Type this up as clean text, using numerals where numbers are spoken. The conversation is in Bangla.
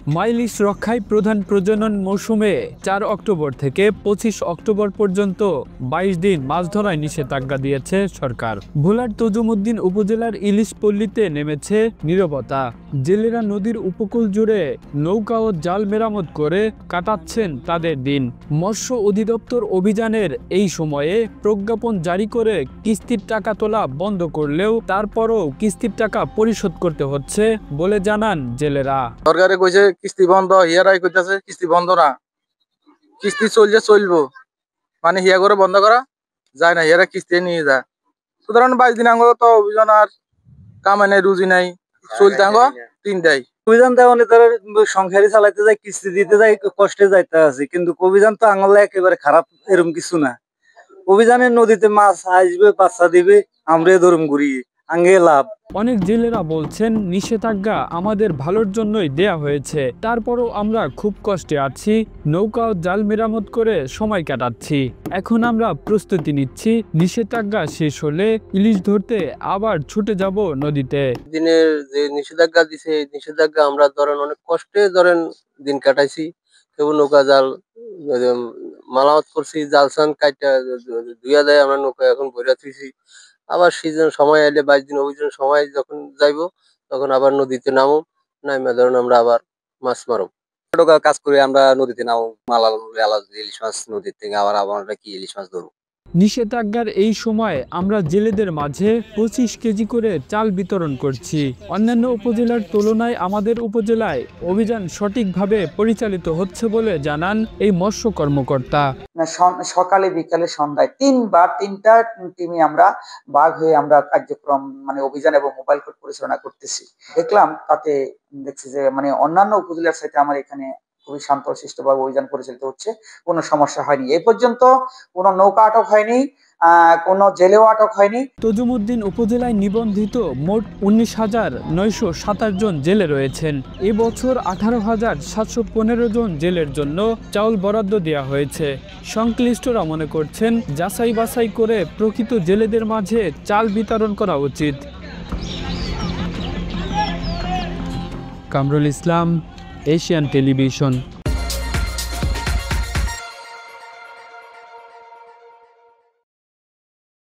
ইলিশ রক্ষায় প্রধান প্রজনন মৌসুমে ৪ অক্টোবর থেকে ২৫ অক্টোবর পর্যন্ত ২২ দিন মাছ ধরায় নিষেধাজ্ঞা দিয়েছে সরকার। ভোলার তজুমুদ্দিন উপজেলার ইলিশ পল্লীতে নেমেছে নীরবতা। জেলেরা নদীর উপকূল জুড়ে নৌকা ও জাল মেরামত করে কাটাচ্ছেন তাদের দিন। মৎস্য অধিদপ্তর অভিযানের এই সময়ে প্রজ্ঞাপন জারি করে কিস্তির টাকা তোলা বন্ধ করলেও তারপরও কিস্তির টাকা পরিশোধ করতে হচ্ছে বলে জানান জেলেরা। সরকারে কইছে কিস্তি বন্ধ, হিয়ারাই কইতাছে কিস্তি বন্ধ না, কিস্তি চলবো, মানে হিয়া করে বন্ধ করা যায় না, হিয়ারা কিস্তি নিয়ে যায়। সুতরাং ২২ দিন আঙ্গ তো অভিযান আর কামে নাই, রুজি নাই, চলতে আঙ্গ ৩ দেয় অভিযান দেওয়া মানে তারা সংসারই চালাইতে যায়, কিস্তি দিতে যায়, কষ্টে যাইতে আছে। কিন্তু অভিযান তো আঙলে একেবারে খারাপ এরকম কিছু না। অভিযানের নদীতে মাছ আসবে, বাচ্চা দিবে, আমরা ধরুম ঘুরিয়ে আঙ্গে লাভ। অনেক জেলেরা বলছেন নিষেধাজ্ঞা আমাদের ভালোর জন্যই দেয়া হয়েছে, তারপরও আমরা খুব কষ্টে আছি, নৌকা ও জাল মেরামত করে সময় কাটাচ্ছি। এখন আমরা প্রস্তুতি নিচ্ছি, নিষেধাজ্ঞা শেষ হলে ইলিশ ধরতে আবার ছুটে যাব নদীতে। দিনের যে নিষেধাজ্ঞা দিছে, নিষেধাজ্ঞা আমরা ধরেন অনেক কষ্টে দিন কাটাইছি। কেবল নৌকা জাল মালামত করছি, জাল সান কাইটা ধুইয়া দেয়, আমরা নৌকা এখন ভরে থুইছি। আবার সিজন সময় এলে ২২ দিন অভিযান সময় যখন যাইব তখন আবার নদীতে নামো, নাইমা ধরুন আমরা আবার মাছ মারব। কাজ করে আমরা নদীতে নাও, মালাল ইলিশ মাছ নদীর থেকে আবার আমরা কি ইলিশ মাছ ধরবো। নিষেধাজ্ঞার এই সময় আমরা জেলেদের মাঝে ২৫ কেজি করে চাল বিতরণ করছি। অন্যান্য উপজেলার তুলনায় আমাদের উপজেলায় অভিযান সঠিকভাবে পরিচালিত হচ্ছে বলে জানান এই মৎস্য কর্মকর্তা। সকালে বিকালে সন্ধ্যায় ৩ বার ৩টা টিমে আমরা ভাগ হয়ে আমরা কার্যক্রম মানে অভিযান এবং মোবাইল কোর্ট পরিচালনা করতেছি। দেখলাম তাতে দেখছি যে মানে অন্যান্য উপজেলার সাথে আমার এখানে খুবই শান্তশিষ্টভাবে অভিযান পরিচালিত হচ্ছে, কোনো সমস্যা হয়নি। এই পর্যন্ত কোনো নৌকা আটক হয়নি, কোনো জেলেও আটক হয়নি। তজুমুদ্দিন উপজেলায় নিবন্ধিত মোট ১৯,৯২৭ জন জেলে রয়েছেন। এবছর ১৮,৭১৫ জন জেলের জন্য চাউল বরাদ্দ দেওয়া হয়েছে। সংশ্লিষ্টরা মনে করছেন যাচাই বাছাই করে প্রকৃত জেলেদের মাঝে চাল বিতরণ করা উচিত। Kamrul Islam, Asian television.